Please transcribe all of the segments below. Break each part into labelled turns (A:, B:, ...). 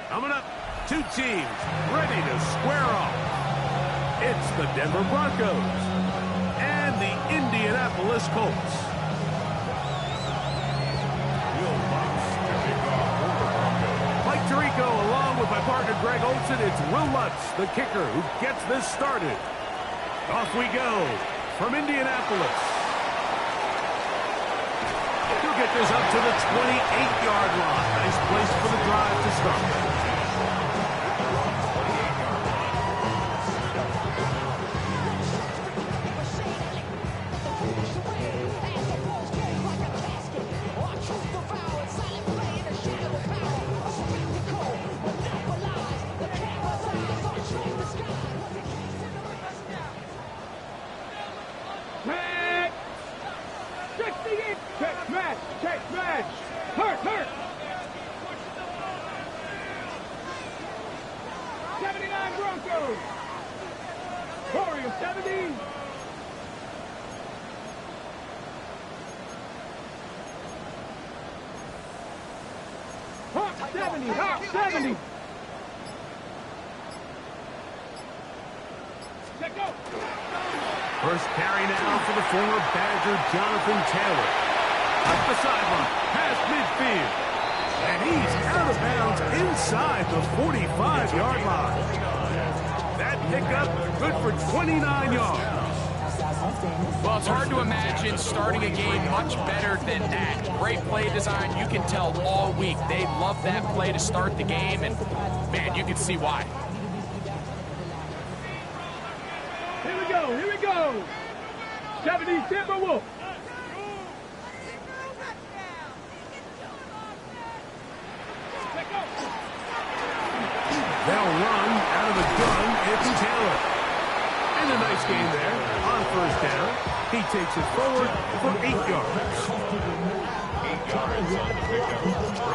A: Coming up, two teams ready to square off. It's the Denver Broncos and the Indianapolis Colts. Mike Tirico along with my partner Greg Olson. It's Will Lutz, the kicker, who gets this started. Off we go from Indianapolis. He'll get this up to the 28-yard line. Nice place for the drive to start.
B: Hurt! 79 Broncos! Warriors 70! Hawk 70! Let go!
A: First carry now for the former Badger Jonathan Taylor. Up the sideline, past midfield. And he's out of bounds inside the 45-yard line. That pickup good for 29 yards.
C: Well, it's hard to imagine starting a game much better than that. Great play design. You can tell all week they love that play to start the game, and, man, you can see why.
B: Here we go! 70 Timberwolves.
A: They'll run out of the gun. It's Taylor. And a nice game there on first down. He takes it forward for 8 yards.
D: 8 yards on the pickup.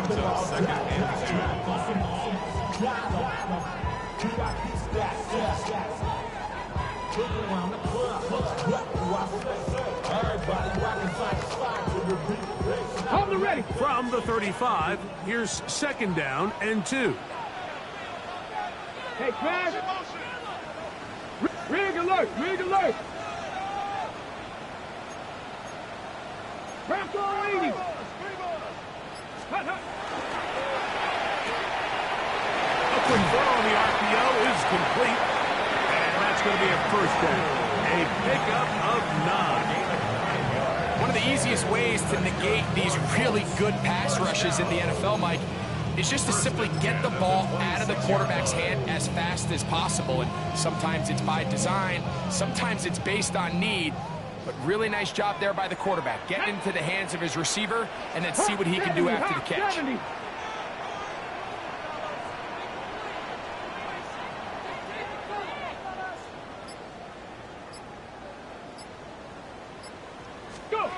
D: Brings up second and 2.
B: On the ready.
A: From the 35, here's second down and 2.
B: Hey, Crash. Rig alert. Bronco 80. Hut.
A: A quick throw on the RPO is complete. And that's going to be a first down. A pickup of 9.
C: One of the easiest ways to negate these really good pass rushes in the NFL, Mike, is just to simply get the ball out of the quarterback's hand as fast as possible. And sometimes it's by design, sometimes it's based on need, but really nice job there by the quarterback. Get into the hands of his receiver and then see what he can do after the catch.
B: 70. Go!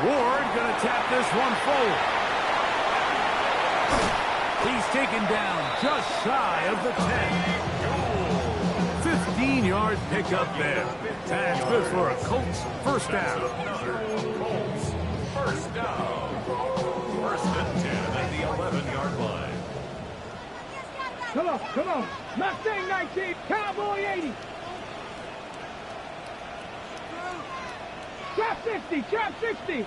A: Ward going to tap this one forward. He's taken down just shy of the 10. 15-yard pickup there. That's good for a Colts first down.
D: Colts first down. First and 10 at the 11-yard line.
B: Come on. Mustang 19, Cowboy 80. Trap 60.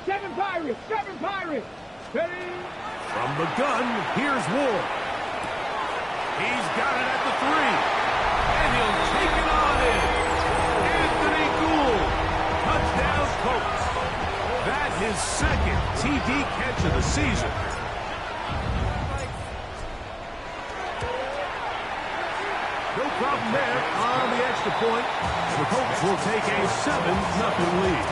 B: 7 Pirates. Ready?
A: From the gun, here's Ward. He's got it at the 3. And he'll take it on in. Anthony Gould. Touchdown Colts. That's his second TD catch of the season. No problem there on the extra point. The Colts will take a 7-0 lead.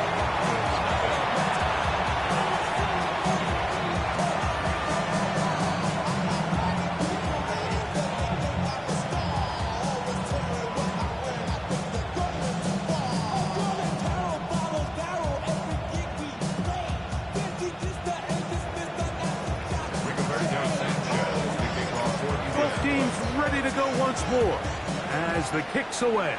A: Ready to go once more as the kick's away.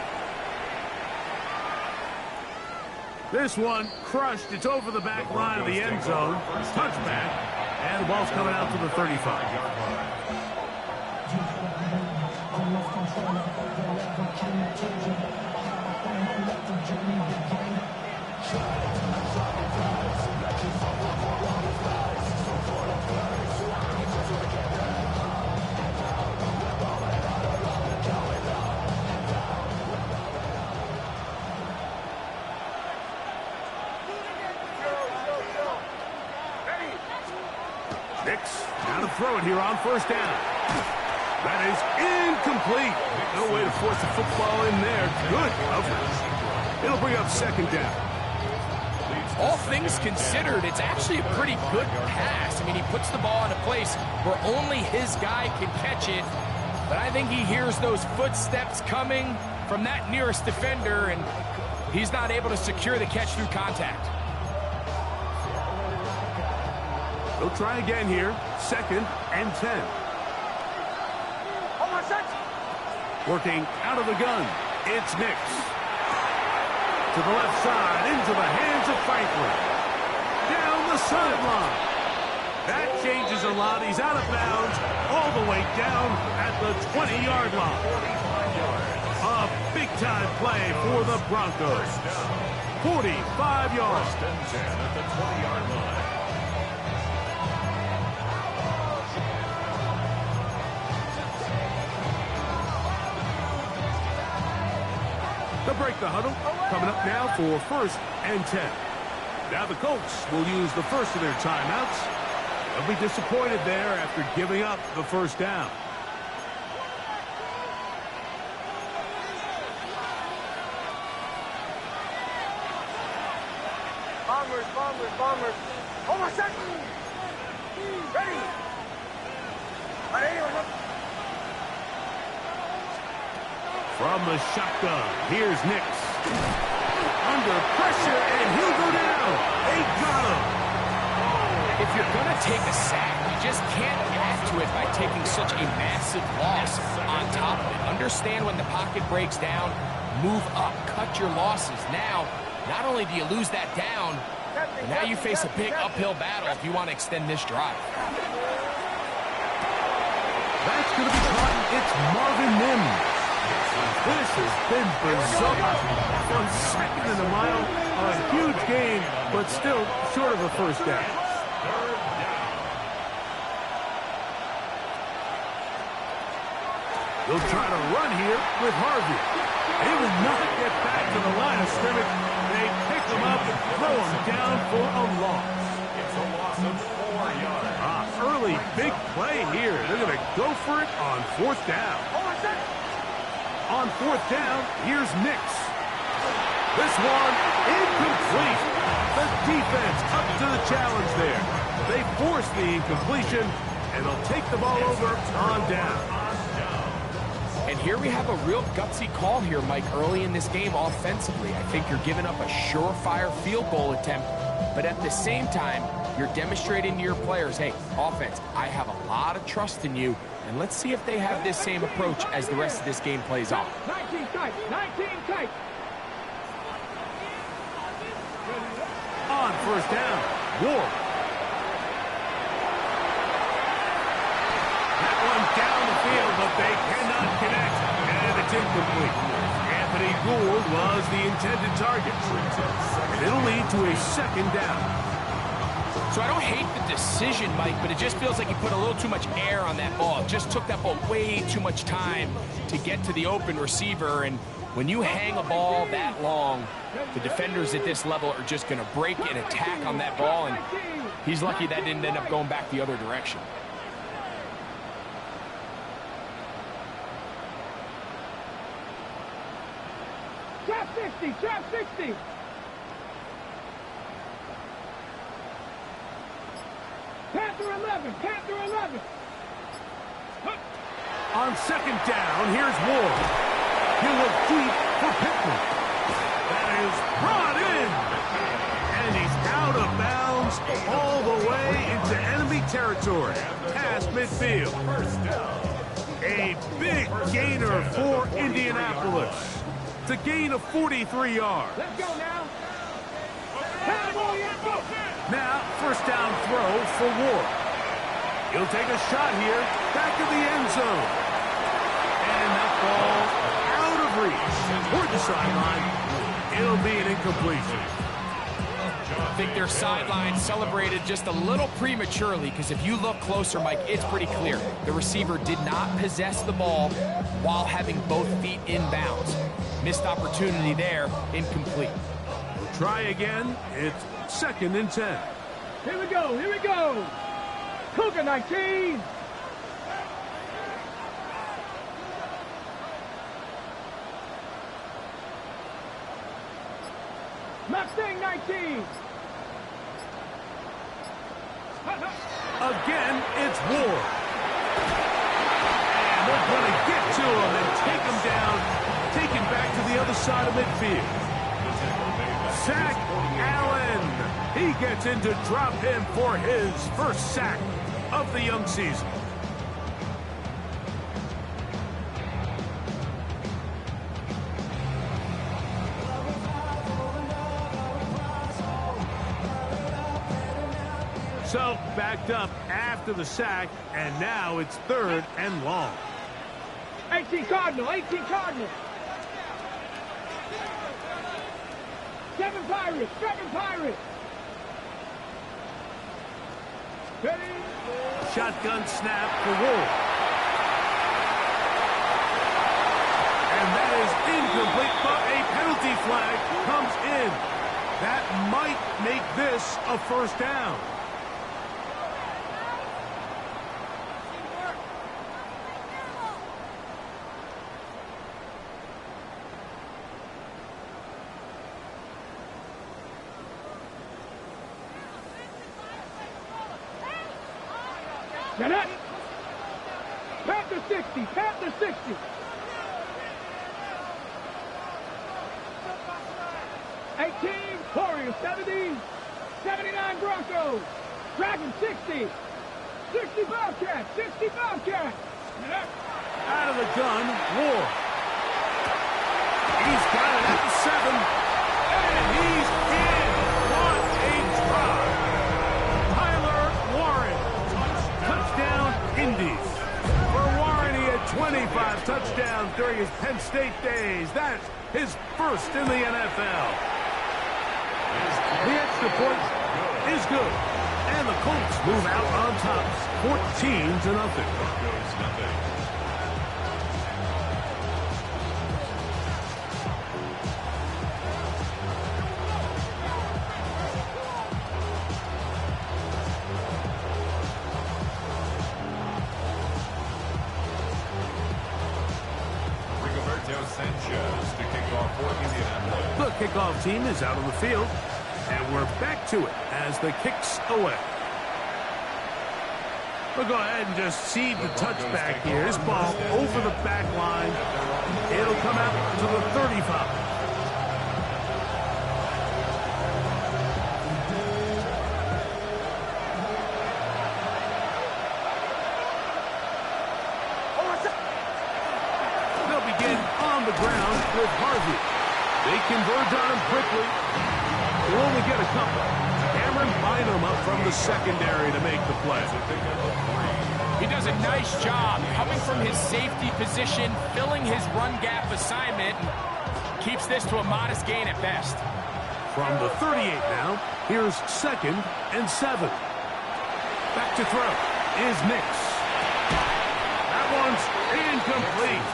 A: This one crushed. It's over the back line of the end zone. Touchback. And the ball's coming out to the 35. Now to throw it here on first down. That is incomplete. No way to force the football in there. Good coverage. It'll bring up second down.
C: All things considered, it's actually a pretty good pass. I mean, he puts the ball in a place where only his guy can catch it. But I think he hears those footsteps coming from that nearest defender, and he's not able to secure the catch through contact.
A: They'll try again here. 2nd and 10. Working out of the gun. It's Nix. To the left side, into the hands of Franklin. Down the sideline. That changes a lot. He's out of bounds all the way down at the 20-yard line. A big-time play for the Broncos. 45 yards.
D: At the 20-yard line.
A: To break the huddle, coming up now for 1st and 10. Now the Colts will use the first of their timeouts. They'll be disappointed there after giving up the first down.
B: Bombers. Hold on a second. Ready.
A: From the shotgun, here's Nix. Under pressure, and he'll go down. They got him.
C: If you're going to take a sack, you just can't add to it by taking such a massive loss on top of it. Understand when the pocket breaks down, move up, cut your losses. Now, not only do you lose that down, but now you face a big uphill battle if you want to extend this drive.
A: That's going to be caught. It's Marvin Mims. This has been bizarre. From 2nd and a mile, a huge gain, but still short of a first down. They'll try to run here with Harvey. He will not get back to the line of scrimmage. They pick him up and throw him down for a loss.
D: It's a loss of 4 yards.
A: Early big play here. They're going to go for it on 4th down. On 4th down, here's Nix. This one incomplete. The defense up to the challenge there. They force the incompletion, and they'll take the ball over on down.
C: And here we have a real gutsy call here, Mike, early in this game offensively. I think you're giving up a surefire field goal attempt, but at the same time, you're demonstrating to your players, hey, offense, I have a lot of trust in you, and let's see if they have this same approach as the rest of this game plays on.
B: 19 tight.
A: On 1st down, Ward. That one down the field, but they cannot connect, and it's incomplete. Anthony Gould was the intended target. And it'll lead to a 2nd down.
C: So I don't hate the decision, Mike, but it just feels like he put a little too much air on that ball. It just took that ball way too much time to get to the open receiver. And when you hang a ball that long, the defenders at this level are just going to break and attack on that ball. And he's lucky that didn't end up going back the other direction.
B: Trap 60. Panther 11.
A: On 2nd down, here's Ward. He'll look deep for Pittman. That is brought in. And he's out of bounds all the way into enemy territory. Past midfield. A big gainer for Indianapolis. It's a gain of 43 yards.
B: Let's go now.
A: Now, 1st down throw for Ward. He'll take a shot here, back of the end zone. And that ball out of reach. Toward the sideline, it'll be an incompletion.
C: I think their sideline celebrated just a little prematurely, because if you look closer, Mike, it's pretty clear. The receiver did not possess the ball while having both feet in bounds. Missed opportunity there, incomplete.
A: We'll try again. It's 2nd and 10.
B: Here we go, here we go. Cougar 19. Mustang 19.
A: Again, it's Ward. And they're going to get to him and take him down, take him back to the other side of midfield. Sack Allen. He gets in to drop him for his first sack of the young season. So, backed up after the sack, and now it's 3rd and long.
B: 18 Cardinal, 18 Cardinal. 7 Pirates, 7 Pirates. Ready?
A: Shotgun snap for Wolf. And that is incomplete, but a penalty flag comes in. That might make this a first down.
B: Now that. Panther 60, Panther 60. 18, Warriors 70, 79 Broncos, Dragon 60, 60 Bobcats, 60 Bobcats.
A: Out of the gun, Ward. He's got it at the 7, and he's in. What a drive. Tyler Warren. Touchdown, Indies. For Warren, he had 25 touchdowns during his Penn State days. That's his first in the NFL. The extra point is good. And the Colts move out on top, 14-0.
D: Sanchez to kick off for Indianapolis.
A: The kickoff team is out on the field, and we're back to it as the kick's away. We'll go ahead and just seed the touchback here. This ball over the back line. It'll come out to the 35. The ground with Harvey. They converge on him quickly. They'll only get a couple. Cameron Bynum up from the secondary to make the play.
C: He does a nice job coming from his safety position, filling his run gap assignment, and keeps this to a modest gain at best.
A: From the 38 now, here's 2nd and 7. Back to throw is Nix. That one's incomplete.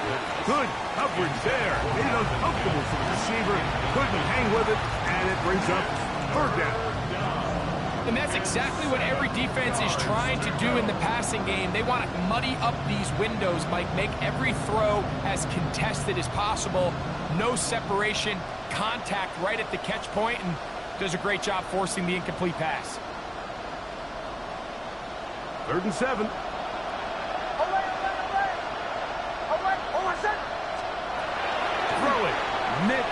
A: Good coverage there. Made it uncomfortable for the receiver. Couldn't hang with it, and it brings up 3rd down.
C: And that's exactly what every defense is trying to do in the passing game. They want to muddy up these windows, Mike, make every throw as contested as possible. No separation, contact right at the catch point, and does a great job forcing the incomplete pass.
A: 3rd and 7. Throw it. Nix.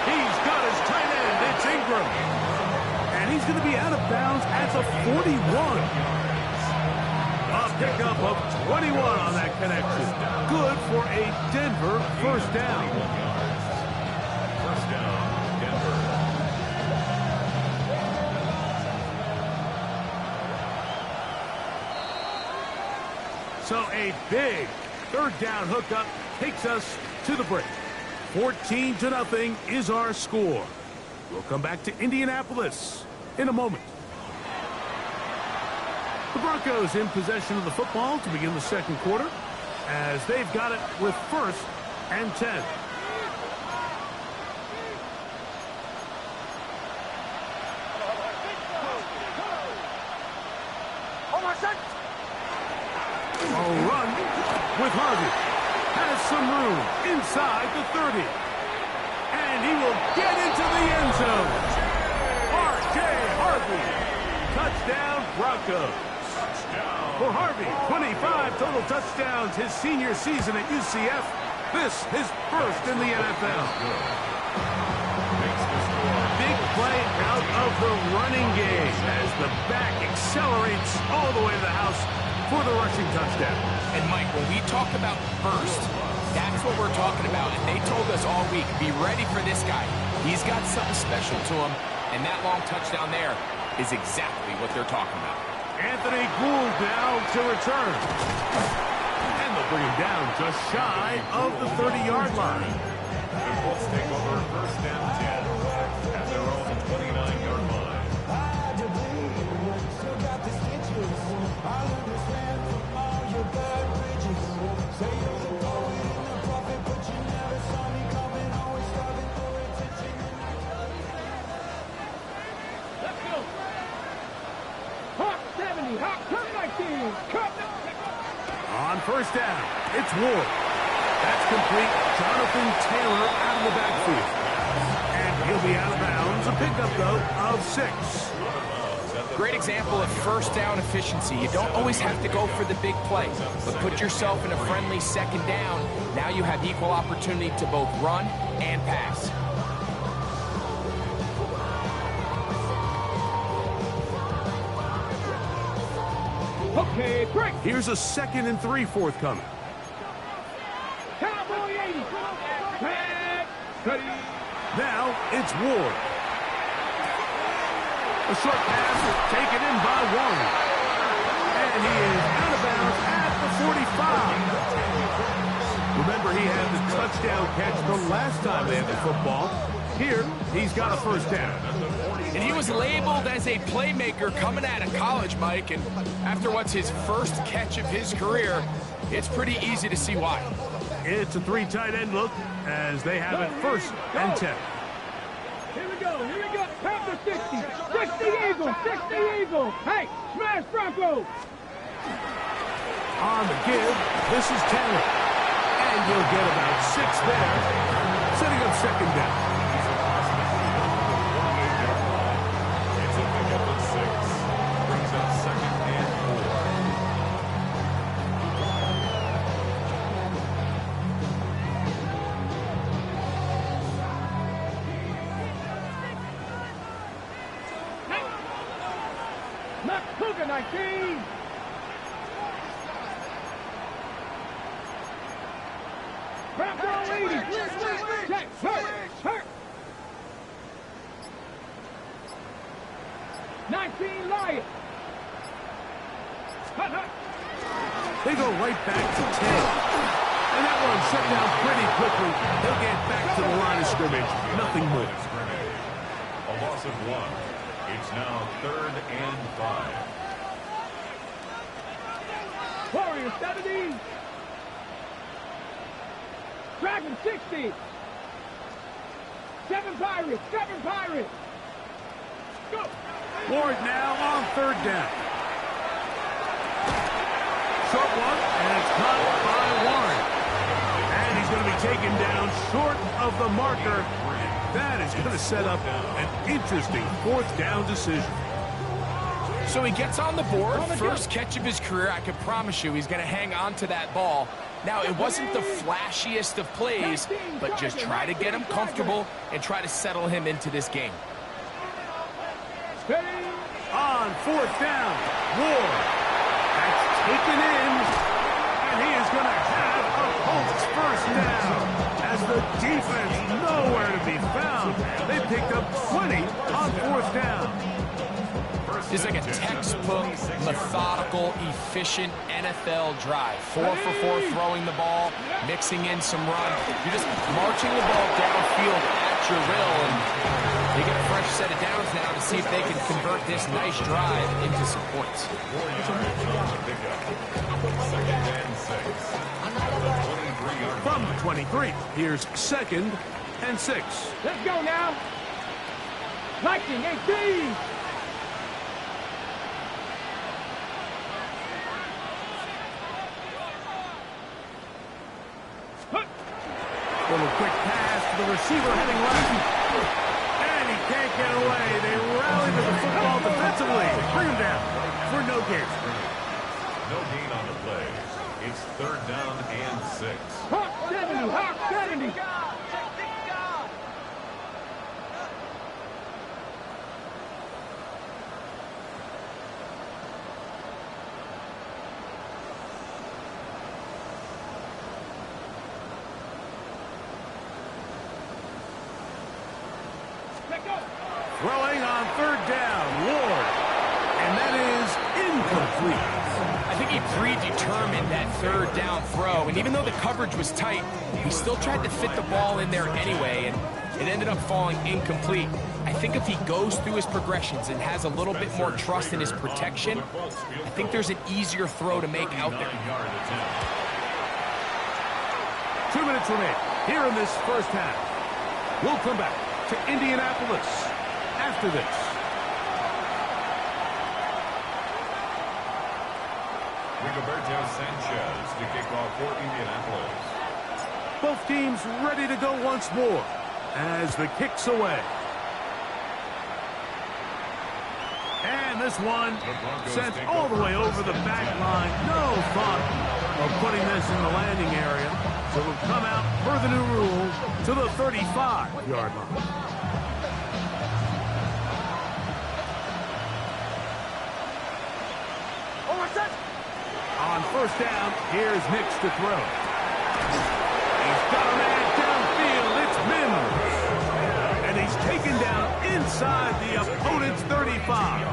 A: He's got his tight end. It's Ingram. And he's going to be out of bounds at the 41. A pickup of 21 on that connection. Good for a Denver first down.
D: First down, Denver.
A: So a big third down hookup takes us to the break. 14-0 is our score. We'll come back to Indianapolis in a moment. The Broncos in possession of the football to begin the second quarter as they've got it with 1st and 10. A run with Harvey. Has some room inside the 30. And he will get into the end zone. R.J. Harvey. Touchdown Broncos. For Harvey, 25 total touchdowns his senior season at UCF. This his first in the NFL. Big play out of the running game as the back accelerates all the way to the house for the rushing touchdown.
C: And Mike, when we talk about burst, that's what we're talking about. And they told us all week, be ready for this guy. He's got something special to him. And that long touchdown there is exactly what they're talking about.
A: Anthony Gould now to return. And they'll bring him down just shy of the 30-yard line.
D: The Colts take over 1st and 10 at their own 29-yard line.
B: Let's go. Hawk 70, Hawk 19, cut.
A: On 1st down, it's Ward. That's complete. Jonathan Taylor out of the backfield. And he'll be out of bounds. A pickup, though, of 6.
C: Great example of 1st down efficiency. You don't always have to go for the big play, but put yourself in a friendly 2nd down. Now you have equal opportunity to both run and pass.
B: Okay, break.
A: Here's a 2nd and 3 forthcoming.
B: Cowboy 80. Tag. Ready.
A: Now it's Ward. A short pass is taken in by Warren. And he is out of bounds at the 45. Remember, he had the touchdown catch the last time they had the football. Here, he's got a 1st down.
C: And he was labeled as a playmaker coming out of college, Mike. And after what's his first catch of his career, it's pretty easy to see why.
A: It's a 3 tight end look as they have it 1st and 10.
B: Here we go. Panther 60. 60 Eagles. 60 Eagles. Hey, smash Broncos.
A: On the give, this is Taylor. And he'll get about 6 there, setting up 2nd down.
D: It's a pickup of 6. Brings up 2nd and 4.
B: Knock Cougar 19. Bronco 80. Check. Hurt. 19 Lion. Hut.
A: They go right back to 10. And that one shut down pretty quickly. They'll get back to the line of scrimmage. Nothing more.
D: A loss of 1. It's now 3rd and 5.
B: Warrior 70. Dragon 60. 7 Pirates. Go.
A: Ward now on 3rd down. Short one, and it's caught by Warren. And he's going to be taken down short of the marker. That is going to set up an interesting 4th down decision.
C: So he gets on the board, first catch of his career. I can promise you he's going to hang on to that ball. Now, it wasn't the flashiest of plays, but just try to get him comfortable and try to settle him into this game.
A: On 4th down, Ward. That's taken in, and he is going to have a Colts 1st down. As the defense nowhere to be found, they picked up 20 on 4th down.
C: This is like a textbook, methodical, efficient NFL drive. 4 for 4 throwing the ball, mixing in some run. You're just marching the ball downfield at your will, and they get a fresh set of downs now to see if they can convert this nice drive into some points.
A: From the 23, here's 2nd and 6.
B: Let's go now. 1918.
A: Little quick pass to the receiver heading left. And he can't get away. They rally to the football defensively. Bring him down for no gain.
D: No gain on the play. It's 3rd down and 6.
B: Hawk 70. Hawk 70.
A: Throwing on 3rd down, Ward. And that is incomplete.
C: I think he predetermined that 3rd down throw, and even though the coverage was tight, he still tried to fit the ball in there anyway, and it ended up falling incomplete. I think if he goes through his progressions and has a little bit more trust in his protection, I think there's an easier throw to make out there.
A: 2 minutes remain here in this first half. We'll come back to Indianapolis after this.
D: Rigoberto Sanchez to kick off for Indianapolis.
A: Both teams ready to go once more as the kick's away. And this one sent all the way over the back line. No thought of putting this in the landing area. So we'll come out per the new rule to the 35-yard line. On 1st down, here's Nix to throw. He's got a man downfield. It's Mims. And he's taken down inside the opponent's 35.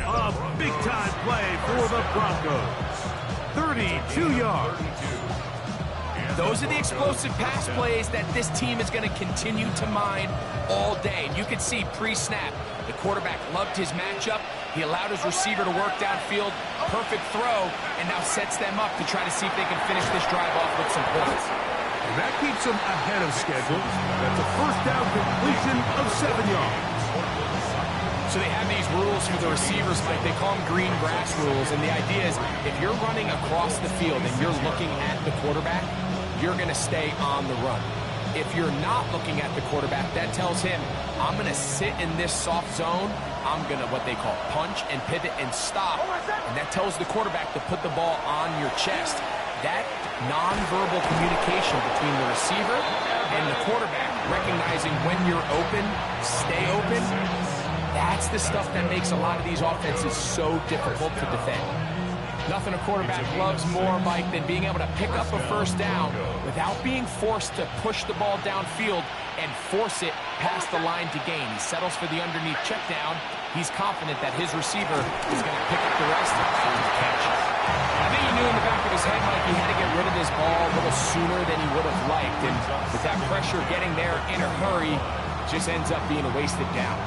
A: A big-time play for the Broncos. 32 yards.
C: Those are the explosive pass plays that this team is going to continue to mine all day. And you can see pre-snap, the quarterback loved his matchup. He allowed his receiver to work downfield. Perfect throw, and now sets them up to try to see if they can finish this drive off with some points.
A: And that keeps them ahead of schedule. That's a 1st down completion of 7 yards.
C: So they have these rules for the receivers, Mike. They call them green grass rules, and the idea is if you're running across the field and you're looking at the quarterback, you're going to stay on the run. If you're not looking at the quarterback, that tells him, I'm going to sit in this soft zone. I'm going to, what they call, punch and pivot and stop. And that tells the quarterback to put the ball on your chest. That nonverbal communication between the receiver and the quarterback, recognizing when you're open, stay open, that's the stuff that makes a lot of these offenses so difficult to defend. Nothing a quarterback loves more, Mike, than being able to pick up a 1st down without being forced to push the ball downfield and force it past the line to gain. He settles for the underneath check down. He's confident that his receiver is going to pick up the rest after the catch. I think he knew in the back of his head, Mike, he had to get rid of this ball a little sooner than he would have liked. And with that pressure getting there in a hurry, it just ends up being a wasted down.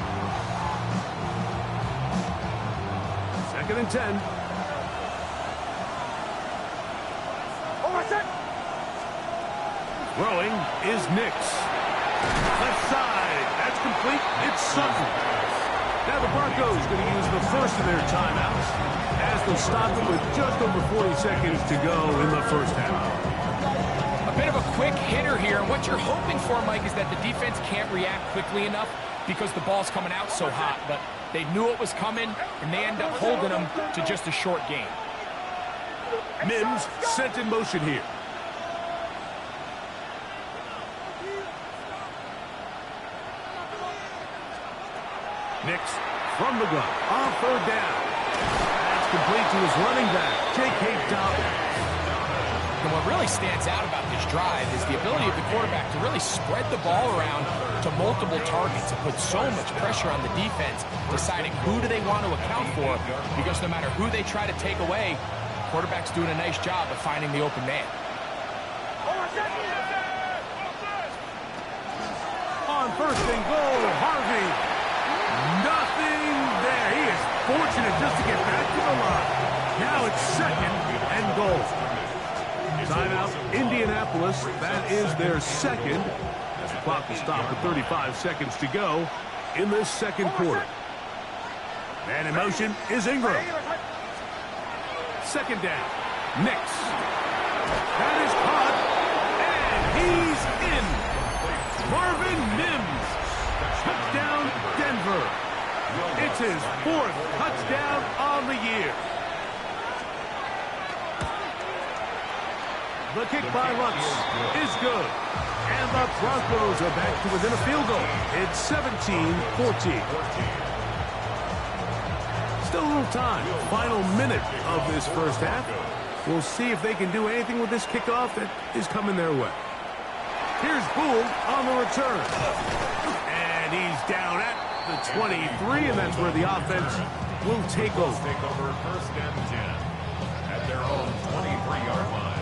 A: 2nd and 10. Throwing is Nix. Left side. That's complete. It's Sutton. Now the Broncos going to use the first of their timeouts as they'll stop it with just over 40 seconds to go in the first half.
C: A bit of a quick hitter here. And what you're hoping for, Mike, is that the defense can't react quickly enough because the ball's coming out so hot. But they knew it was coming, and they end up holding them to just a short gain.
A: Mims sent in motion here. Nix from the gun on 3rd down. That's complete to his running back, J.K. Dobbins.
C: And what really stands out about this drive is the ability of the quarterback to really spread the ball around to multiple targets and put so much pressure on the defense, deciding who do they want to account for, because no matter who they try to take away, the quarterback's doing a nice job of finding the open man.
A: On first and goal, Harvey. Nothing there. He is fortunate just to get back to the line. Now it's second and goal. Timeout, Indianapolis. That is their second. As the clock will stop with 35 seconds to go in this second quarter. And in motion is Ingram. Second down. Nix. That is caught. And he's in. Marvin Mims. Touchdown, Denver. It's his fourth touchdown on the year. The kick by Lutz is good. And the Broncos are back to within a field goal. It's 17-14. Still a little time. Final minute of this first half. We'll see if they can do anything with this kickoff that is coming their way. Here's Boole on the return. And he's down at the 23, and that's where the offense will take over.
D: Take over first and 10 at their own 23-yard line.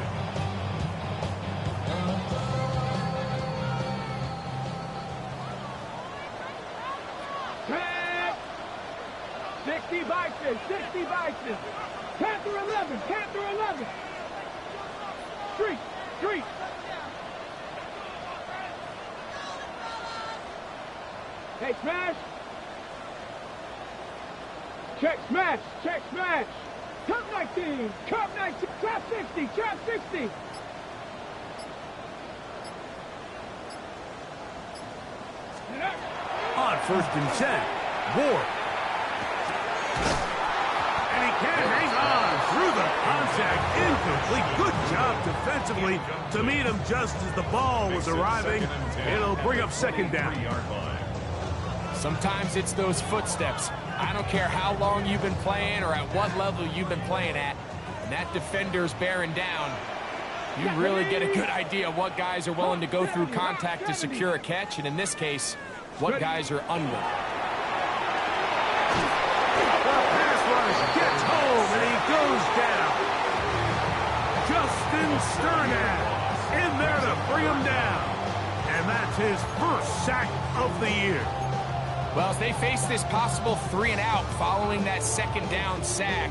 B: Cat! 60 Bison, 60 Bison. Panther 11, Panther 11. Street, street. Hey, smash. Check smash, check smash. Cup 19, Cup 19, trap 60, trap 60.
A: On first and 10, Ward. And he can hang on through the contact. Incomplete. Good job defensively to meet him just as the ball was arriving. It'll bring up second down.
C: Sometimes it's those footsteps. I don't care how long you've been playing or at what level you've been playing at. And that defender's bearing down. You really get a good idea of what guys are willing to go through contact to secure a catch, and in this case, what guys are unwilling.
A: The pass rush gets home, and he goes down. Justin Sternad in there to bring him down. And that's his first sack of the year.
C: Well, as they face this possible 3-and-out following that second down sack,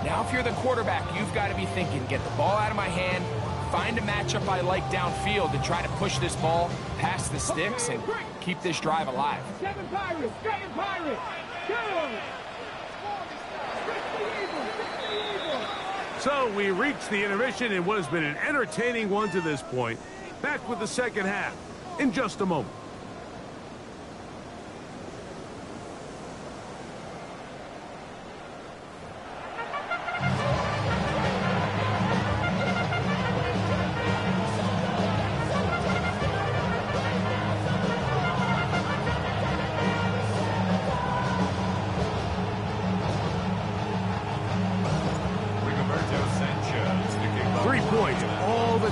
C: now if you're the quarterback, you've got to be thinking, get the ball out of my hand, find a matchup I like downfield, and try to push this ball past the sticks and keep this drive alive.
B: 7 Pirates, 7 Pirates. Go!
A: So we reach the intermission in what has been an entertaining one to this point. Back with the second half in just a moment.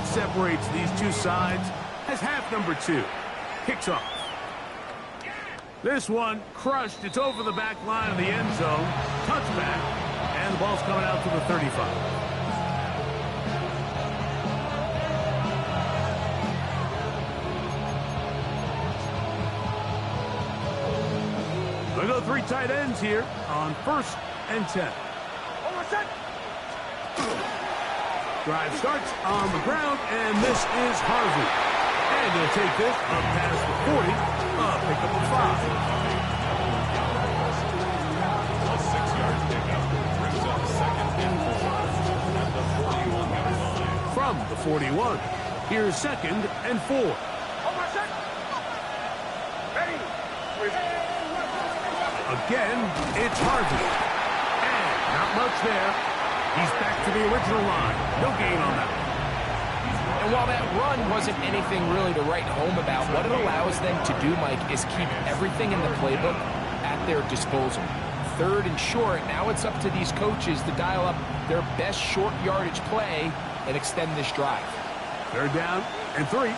A: Separates these two sides as half number 2 kicks off. This one crushed. It's over the back line of the end zone. Touchback. And the ball's coming out to the 35. They go 3 tight ends here on first and 10. Drive starts on the ground, and this is Harvey. And he'll take this up past the 40, pick up a 5.
D: A 6-yard pickup brings up second and 4 at the 41-yard line.
A: From the 41, here's second and 4. Again, it's Harvey. And not much there. He's back to the original line. No gain on that.
C: And while that run wasn't anything really to write home about, what it allows them to do, Mike, is keep everything in the playbook at their disposal. Third and short, now it's up to these coaches to dial up their best short yardage play and extend this drive.
A: Third down and 3.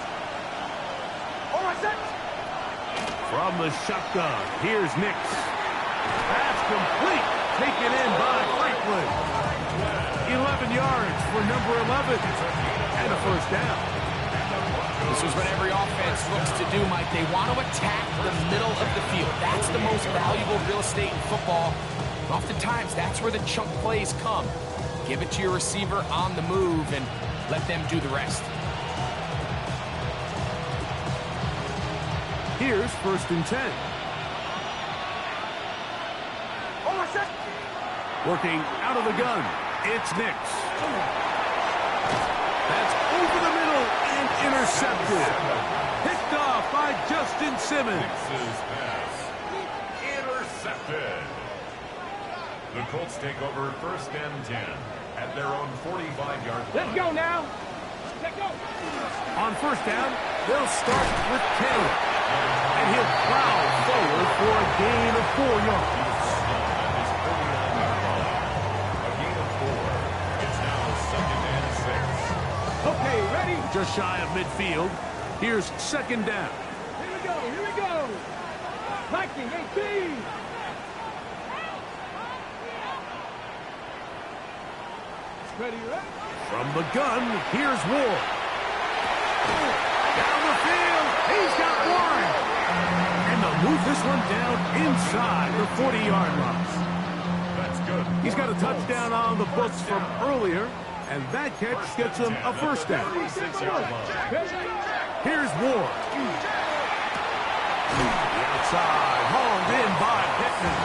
A: From the shotgun, here's Nix. That's complete. Taken in by Franklin. 11 yards for number 11. And a first down.
C: This is what every offense looks to do, Mike. They want to attack the middle of the field. That's the most valuable real estate in football. Oftentimes, that's where the chunk plays come. Give it to your receiver on the move and let them do the rest.
A: Here's 1st and 10. Working out of the gun, it's Nix. That's over the middle and intercepted. Picked off by Justin Simmons.
D: Nix's pass. Intercepted. The Colts take over 1st and 10 at their own 45-yard line.
B: Let's go now. Let's go.
A: On 1st down, they'll start with Taylor. And he'll plow forward for a gain of 4 yards.
D: At his 49-yard line. A gain of 4. It's now 2nd and 6.
B: Okay, ready?
A: Just shy of midfield. Here's 2nd down.
B: Here we go. Here we go. Viking 18. Ready, ready?
A: From the gun, here's Ward. Down the field, he's got one. And they'll move this one down inside the 40-yard line.
D: That's good.
A: He's got a touchdown on the books from earlier, and that catch gets him a first down.
D: 36-yard line.
A: Here's Ward. The outside, hauled in by Pittman.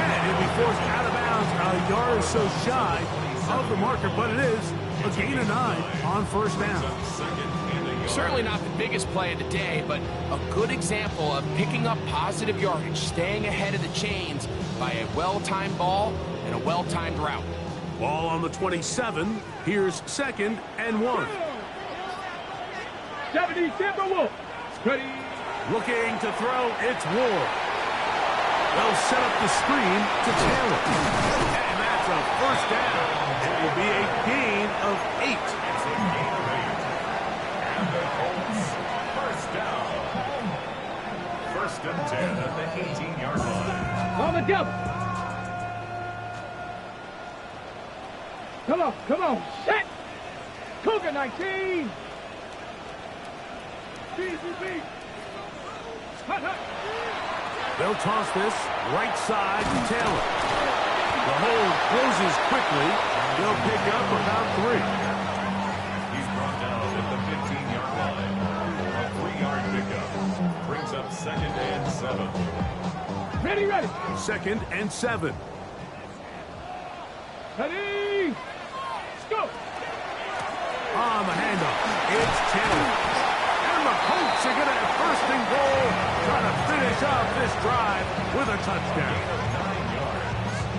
A: And he'll be forced out of bounds a yard or so shy of the marker, but it is a gain of 9 on 1st down.
C: Certainly not the biggest play of the day, but a good example of picking up positive yardage, staying ahead of the chains by a well-timed ball and a well-timed route.
A: Ball on the 27. Here's 2nd and 1.
B: 70 Timberwolves. Ready?
A: Looking to throw, it's Ward. They'll set up the screen to Taylor. And that's a first down. It will be a gain of 8.
D: It's a gain of 8. And the Colts, first down. 1st and 10 at the 18-yard line.
B: On the double. Come on, come on. Set. Cougar 19. BCB. Hut, hut.
A: They'll toss this right side to Taylor. The hole closes quickly. They'll pick up about 3.
D: He's brought down at the 15-yard line. A 3-yard pickup. Brings up 2nd and 7.
B: Ready, ready.
A: 2nd and 7.
B: Ready. Let's go.
A: On the handoff, it's Taylor. And the Colts are going to have 1st and goal, trying to finish off this drive with a touchdown.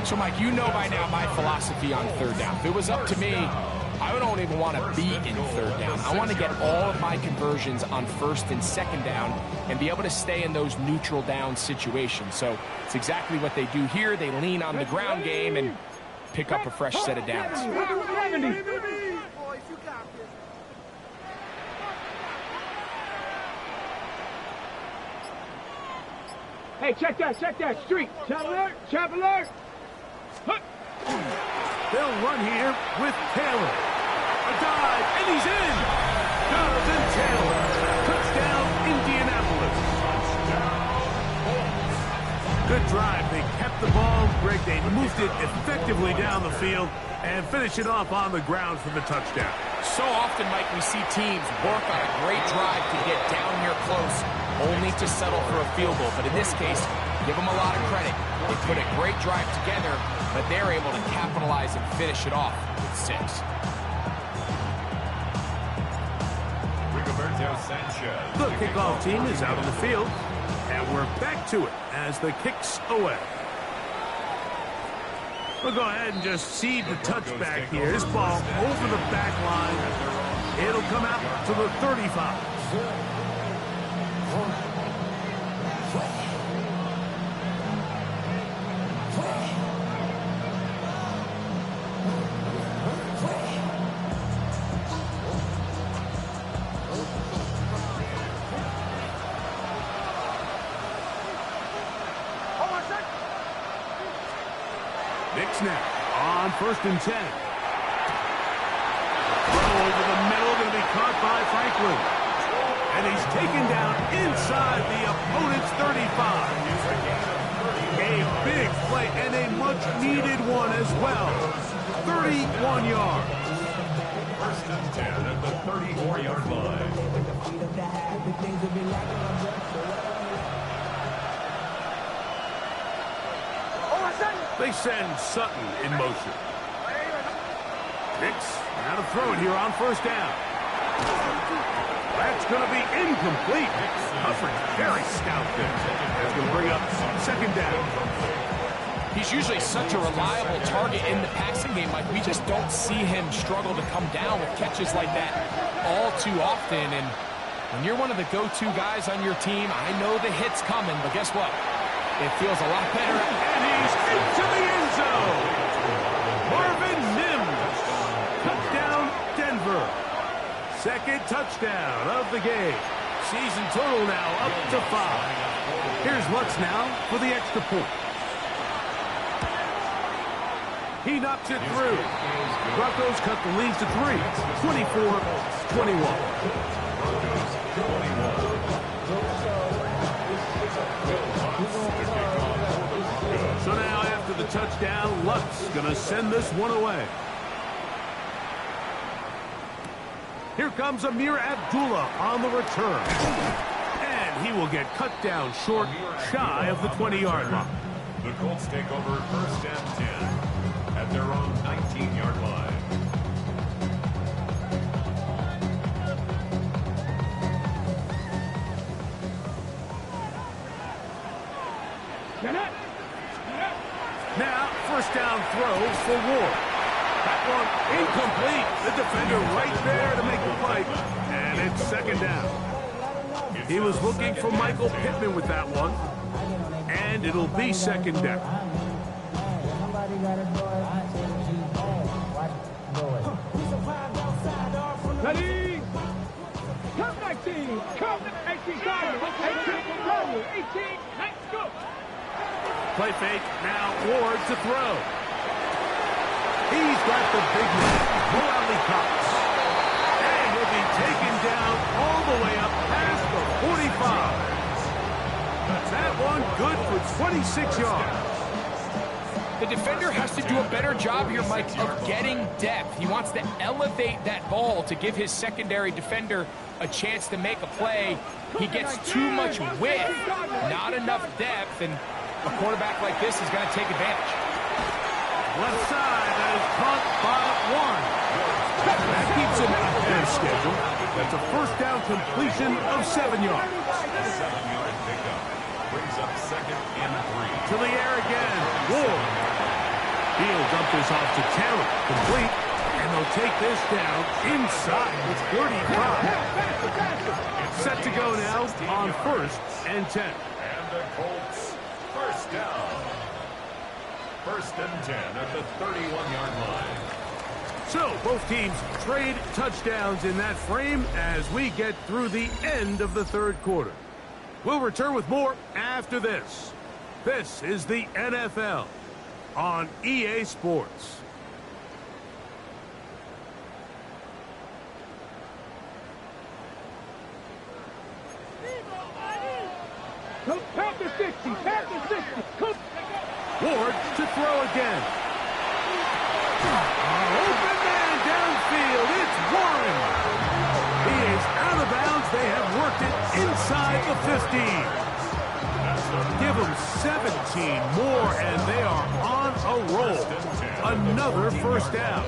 C: So, Mike, you know by now my philosophy on 3rd down. If it was up to me, I don't even want to be in 3rd down. I want to get all of my conversions on 1st and 2nd down and be able to stay in those neutral down situations. So it's exactly what they do here. They lean on the ground game and pick up a fresh set of downs.
B: 70. Hey, check that street. Chap alert. Hut.
A: They'll run here with Taylor. A dive, and he's in. Jonathan Taylor. Touchdown, Indianapolis. Good drive. They kept the ball. Greg, they moved it effectively down the field and finish it off on the ground for the touchdown.
C: So often, Mike, we see teams work on a great drive to get down here close, only to settle for a field goal. But in this case, give them a lot of credit. They put a great drive together, but they're able to capitalize and finish it off with 6.
D: Rigoberto Sanchez.
A: The kickoff team is out on the field, and we're back to it as the kick's away. We'll go ahead and just cede the touchback here. This ball over the back line. It'll come out to the 35. on 1st and 10. Throw over the middle, going to be caught by Franklin. And he's taken down inside the opponent's 35. A big play and a much-needed one as well. 31 yards.
D: 1st and 10 at the 34-yard line.
A: They send Sutton in motion. Hicks, now to throw it here on 1st down. That's going to be incomplete. Coverage very stout there. That's going to bring up 2nd down.
C: He's usually such a reliable target in the passing game. Like, we just don't see him struggle to come down with catches like that all too often. And when you're one of the go-to guys on your team, I know the hit's coming, but guess what? It feels a lot better.
A: And he's into the end zone. Marvin Mims. Touchdown, Denver. 2nd touchdown of the game. Season total now up to 5. Here's Lutz now for the extra point. He knocks it through. Broncos cut the lead to 3. 24-21. So now after the touchdown, Lutz going to send this one away. Here comes Amir Abdullah on the return. And he will get cut down short, shy of the 20-yard line.
D: The Colts take over 1st and 10 at their own 19-yard line.
A: Now, 1st down throw for Ward. That one incomplete. The defender right there to make the play. And it's 2nd down. He was looking for Michael Pittman with that one. And it'll be 2nd down.
B: Ready? Come 19. Come 18. 18. Let's go.
A: Play fake. Now Ward to throw. He's got the big man, Bradley Cox. And he'll be taken down all the way up past the 45. That one good for 26 yards.
C: The defender has to do a better job here, Mike, of getting depth. He wants to elevate that ball to give his secondary defender a chance to make a play. He gets too much width, not enough depth, and a quarterback like this is going to take advantage.
A: Left side, that is caught by 1. That keeps him ahead of schedule. That's a 1st down completion of 7 yards.
D: 7-yard pickup brings up 2nd and 3.
A: To the air again, Ward. He'll dump this off to Taylor, complete, and they'll take this down inside with 35. Set to go now on 1st and 10.
D: And the Colts, 1st down. 1st and 10 at the 31-yard line.
A: So both teams trade touchdowns in that frame as we get through the end of the 3rd quarter. We'll return with more after this. This is the NFL on EA Sports.
B: Pass the 60. Pass the 60.
A: Ward to throw again. Open man downfield. It's Warren. He is out of bounds. They have worked it inside the 15. Give them 17 more, and they are on a roll. Another 1st down.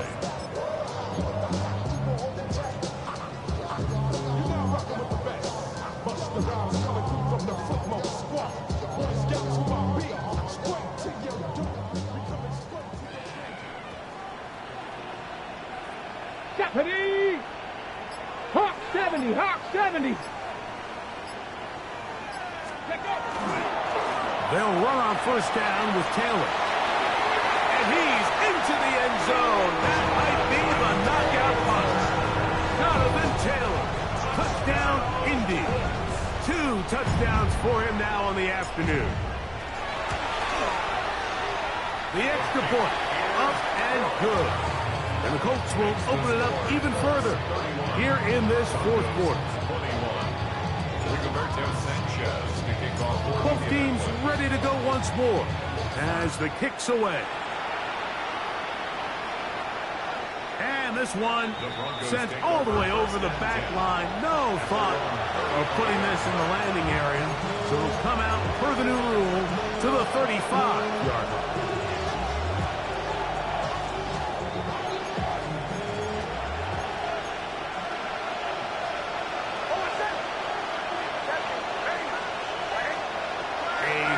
B: Ready? Hawk 70. Hawk 70.
A: They'll run on 1st down with Taylor. And he's into the end zone. That might be the knockout punch. Jonathan Taylor. Touchdown, Indy. 2 touchdowns for him now on the afternoon. The extra point. Up and good. And the Colts will open it up even further here in this fourth quarter. Both teams ready to go once more as the kick's away. And this one sent all the way over the back line. No thought of putting this in the landing area. So it'll come out per the new rule to the 35-yard line.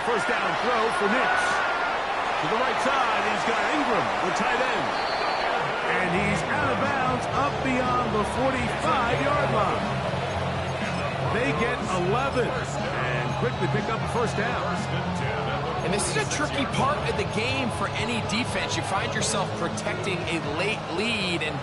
A: First down throw for Nix. To the right side, he's got Ingram, the tight end. And he's out of bounds up beyond the 45-yard line. They get 11 and quickly pick up a first down.
C: And this is a tricky part of the game for any defense. You find yourself protecting a late lead, and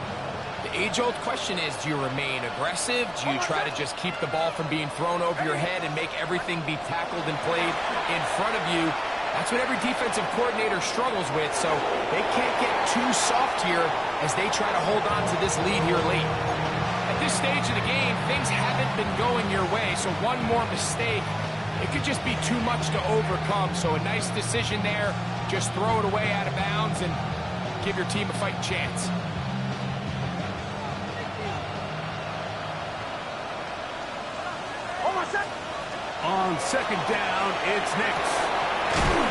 C: the age-old question is, do you remain aggressive? Do you try to just keep the ball from being thrown over your head and make everything be tackled and played in front of you? That's what every defensive coordinator struggles with, so they can't get too soft here as they try to hold on to this lead here late. At this stage of the game, things haven't been going your way, so one more mistake, it could just be too much to overcome. So a nice decision there, just throw it away out of bounds and give your team a fighting chance.
A: On second down, it's Nix.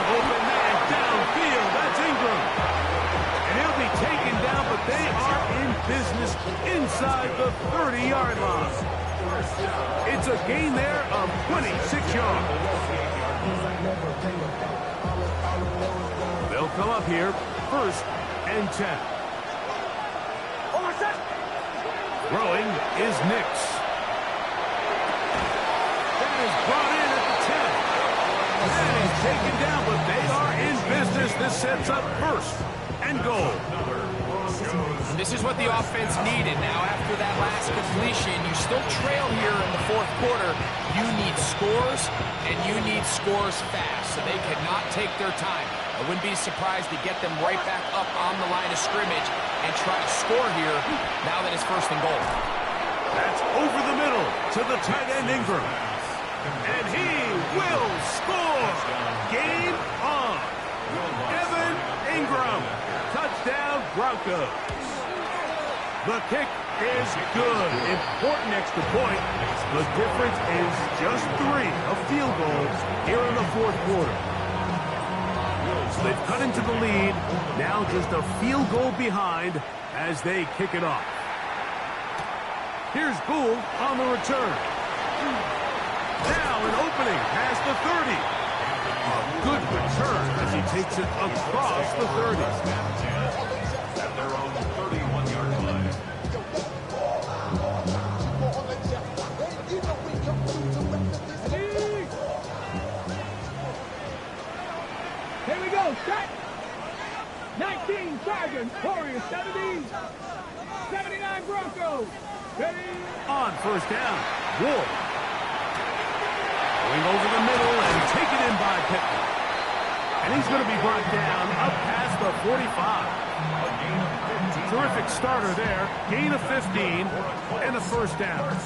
A: Open man downfield, that's Ingram. And he'll be taken down, but they are in business inside the 30-yard line. It's a gain there of 26 yards. They'll come up here, first and 10. Throwing is Nix. Brought in at the 10. And he's taken down, but they are in business. This sets up first and goal.
C: This is what the offense needed. Now, after that last completion, you still trail here in the fourth quarter. You need scores, and you need scores fast, so they cannot take their time. I wouldn't be surprised to get them right back up on the line of scrimmage and try to score here now that it's first and goal.
A: That's over the middle to the tight end Ingram. And he will score. Game on. Evan Ingram. Touchdown Broncos. The kick is good. Important extra point. The difference is just 3, a field goal here in the fourth quarter. So they've cut into the lead. Now just a field goal behind as they kick it off. Here's Gould on the return. Now an opening past the 30. A good return as he takes it across the 30.
D: At their own 31-yard line.
B: Here we go, set. 19 Tigers, Warriors 70. 79 Broncos. Ready?
A: On first down, Ward. Going over the middle and taken in by Pittman. And he's going to be brought down up past the 45. Terrific starter there. Gain of 15 and a first down.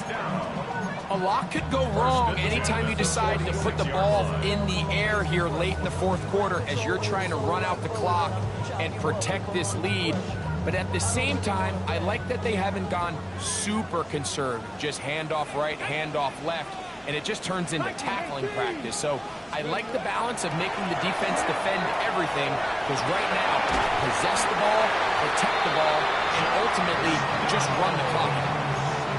C: A lot could go wrong anytime you decide to put the ball in the air here late in the fourth quarter as you're trying to run out the clock and protect this lead. But at the same time, I like that they haven't gone super conservative. Just handoff right, handoff left, and it just turns into tackling practice. So I like the balance of making the defense defend everything, because right now, possess the ball, protect the ball, and ultimately just run the clock.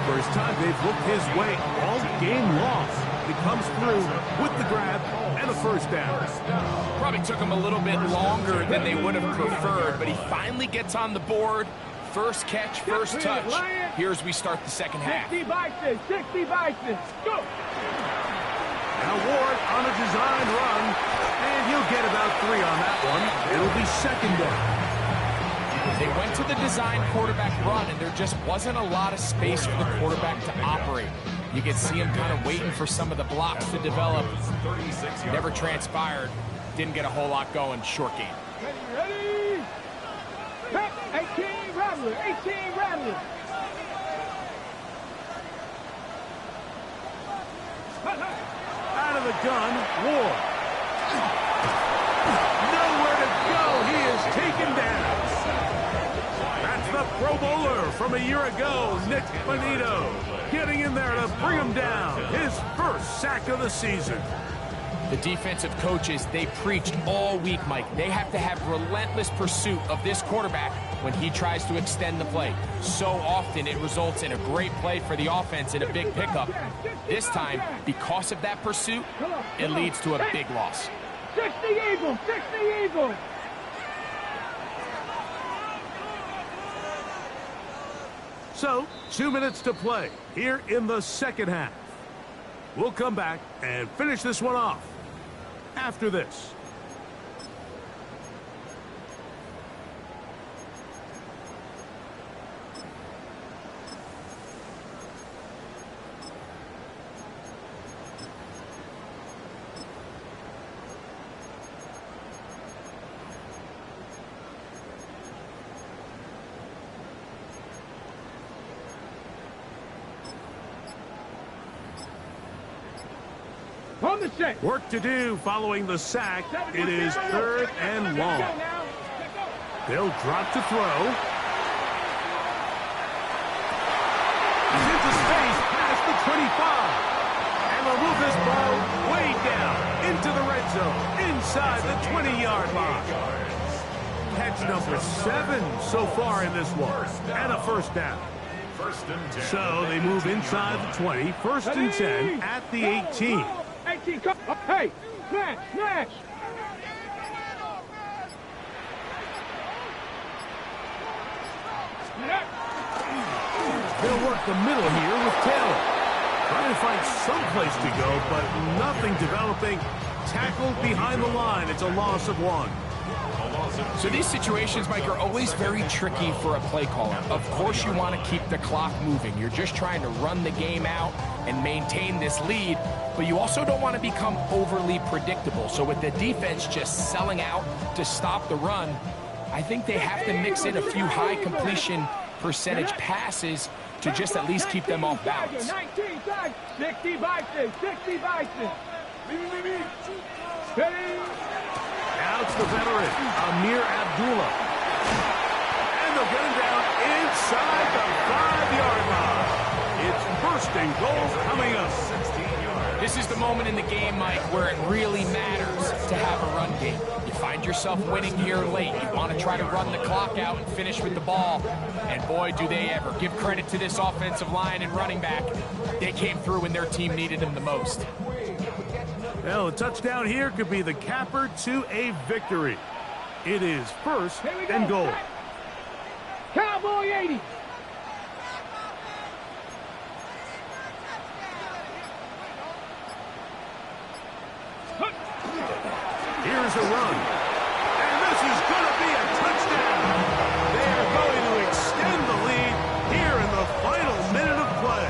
A: First time they've looked his way all game long. He comes through with the grab and a first down.
C: Probably took him a little bit longer than they would have preferred, but he finally gets on the board. First catch, first touch. Here as we start the second half.
B: 60 by 6, 60 by 6. Go!
A: Now Ward on a design run, and he'll get about 3 on that one. It'll be second down.
C: They went to the design quarterback run, and there just wasn't a lot of space for the quarterback to operate. You could see him kind of waiting for some of the blocks to develop. Never transpired. Didn't get a whole lot going. Short game.
B: Ready? 18 Rattler, 18 Rattler.
A: Out of the gun, Ward. Nowhere to go. He is taken down. That's the Pro Bowler from a year ago, Nick Bonito, getting in there to bring him down. His first sack of the season.
C: The defensive coaches, they preached all week, Mike. They have to have relentless pursuit of this quarterback when he tries to extend the play. So often it results in a great play for the offense and a big pickup. This time, because of that pursuit, it leads to a big loss.
B: 60 Eagles, 60 Eagles.
A: So, 2 minutes to play here in the second half. We'll come back and finish this one off after this.
B: On the set.
A: Work to do following the sack. It is 3rd and long. They'll drop to throw. He's into space past the 25. And they'll move this ball way down into the red zone, inside the 20-yard line. Catch number 7 so far in this one, and a first down. So they move inside the 20, 1st and 10 at the 18.
B: 18, come. Hey, smash, smash.
A: They'll work the middle here with Taylor. Trying to find some place to go, but nothing developing. Tackled behind the line. It's a loss of 1.
C: So these situations, Mike, are always very tricky for a play caller. Of course you want to keep the clock moving. You're just trying to run the game out and maintain this lead, but you also don't want to become overly predictable. So with the defense just selling out to stop the run, I think they have to mix in a few high completion percentage passes to just at least keep them off balance.
B: 19 times, 60 Bison, 60 Bison.
A: Now it's the veteran, Amir Abdullah. And they'll get him down inside the 5-yard line. It's 1st and goal coming up.
C: This is the moment in the game, Mike, where it really matters to have a run game. You find yourself winning here late. You want to try to run the clock out and finish with the ball. And boy, do they ever. Give credit to this offensive line and running back. They came through when their team needed them the most.
A: Well, a touchdown here could be the capper to a victory. It is 1st and goal.
B: Cowboy 80.
A: Here's a run. And this is going to be a touchdown. They are going to extend the lead here in the final minute of play.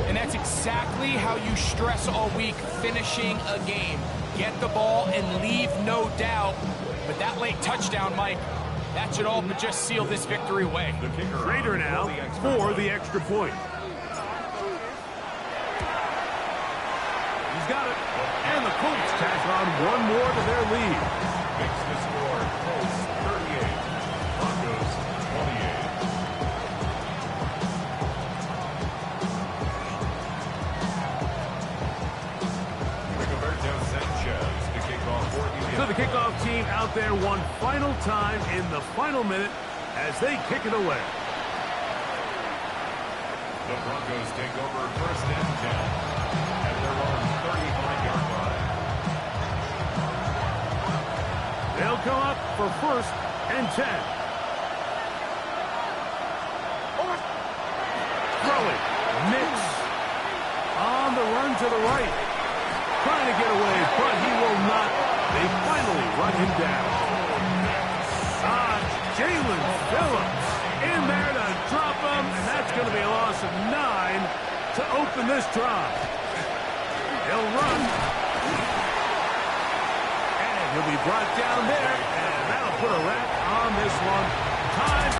C: And that's exactly how you stress all week, finishing a game. Get the ball and leave no doubt. But that late touchdown, Mike, that should all but just seal this victory away.
A: Rader now for the extra point. He's got it. And the Colts tack on one more to their lead.
D: Makes the score Colts 38, Broncos 28. Rigoberto Sanchez to kick off for you.
A: So the kickoff team out there one final time in the final minute as they kick it away.
D: The Broncos take over 1st and 10 at their own 35-yard line.
A: They'll come up for 1st and 10. Throwing. Mix. On the run to the right. Trying to get away, but he will not. They finally run him down. Jalen Phillips in there to drop him, and that's going to be a loss of 9 to open this drive. He'll run. And he'll be brought down there, and That'll put a wrap on this one.